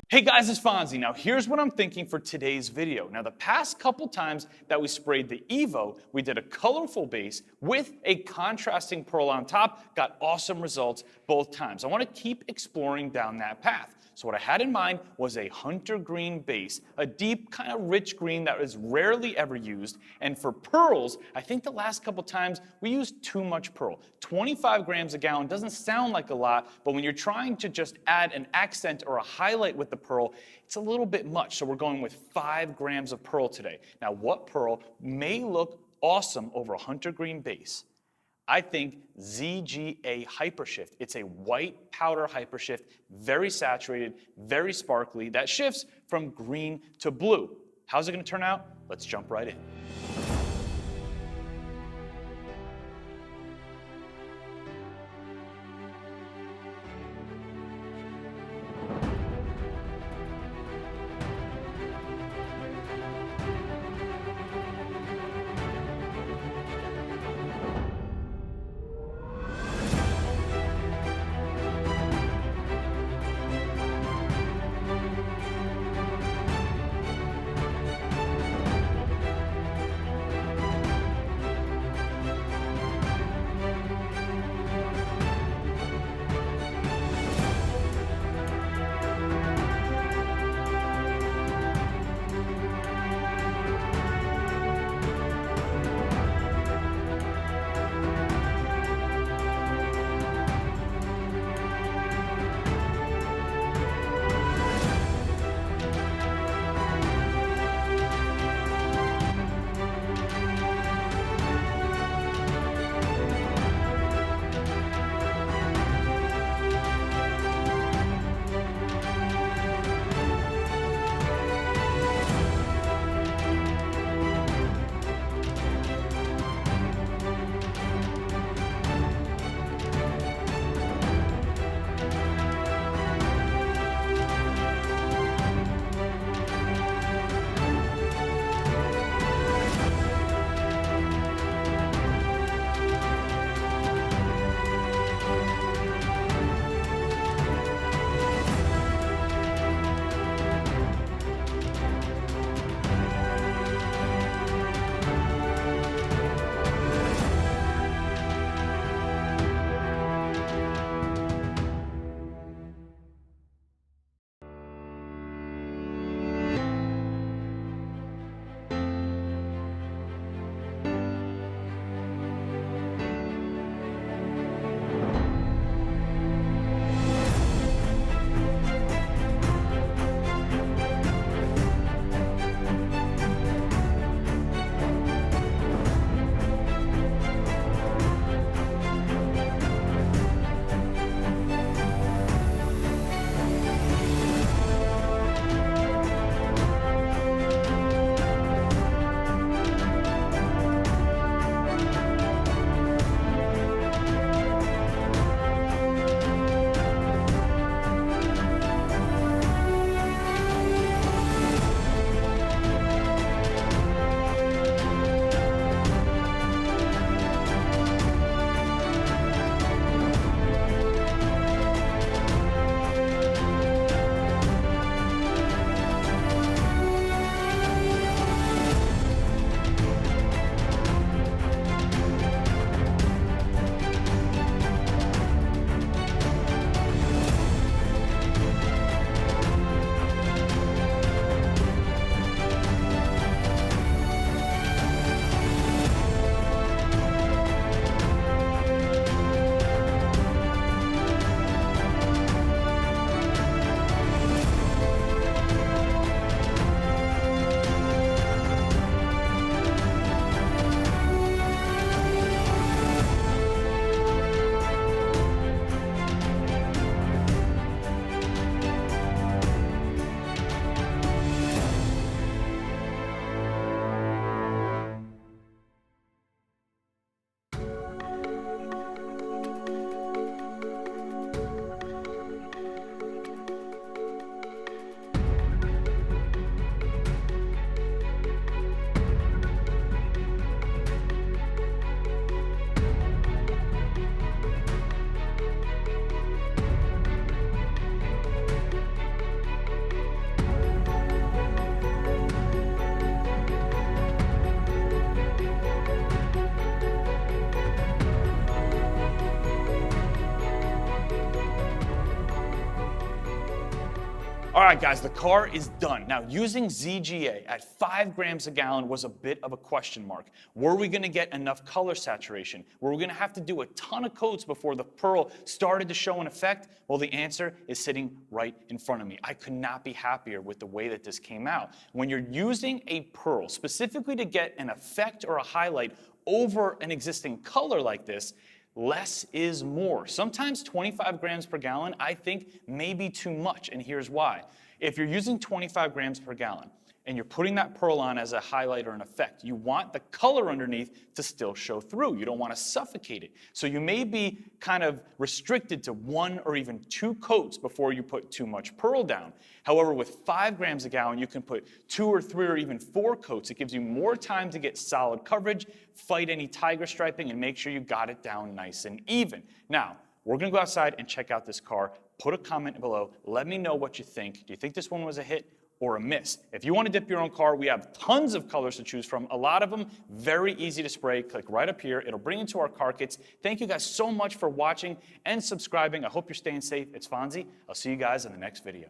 Hey guys, it's Fonzie. Now here's what I'm thinking for today's video. Now the past couple times that we sprayed the Evo, we did a colorful base with a contrasting pearl on top, got awesome results both times. I want to keep exploring down that path. So what I had in mind was a hunter green base, a deep kind of rich green that is rarely ever used. And for pearls, I think the last couple times we used too much pearl. 25 grams a gallon doesn't sound like a lot, but when you're trying to just add an accent or a highlight with the pearl, it's a little bit much. So we're going with 5 grams of pearl today. Now what pearl may look awesome over a hunter green base? I think ZGA HyperShift. It's a white powder HyperShift, very saturated, very sparkly, that shifts from green to blue. How's it gonna turn out? Let's jump right in. All right, guys, the car is done. Now, using ZGA at 5 grams a gallon was a bit of a question mark. Were we gonna get enough color saturation? Were we gonna have to do a ton of coats before the pearl started to show an effect? Well, the answer is sitting right in front of me. I could not be happier with the way that this came out. When you're using a pearl, specifically to get an effect or a highlight over an existing color like this, less is more. Sometimes 25 grams per gallon, I think, may be too much, and here's why. If you're using 25 grams per gallon and you're putting that pearl on as a highlight or an effect, you want the color underneath to still show through. You don't want to suffocate it. So you may be kind of restricted to 1 or even 2 coats before you put too much pearl down. However, with 5 grams a gallon, you can put 2 or 3 or even 4 coats. It gives you more time to get solid coverage, fight any tiger striping, and make sure you got it down nice and even. Now, we're gonna go outside and check out this car. Put a comment below. Let me know what you think. Do you think this one was a hit or a miss? If you want to dip your own car, we have tons of colors to choose from. A lot of them very easy to spray. Click right up here. It'll bring you to our car kits. Thank you guys so much for watching and subscribing. I hope you're staying safe. It's Fonzie. I'll see you guys in the next video.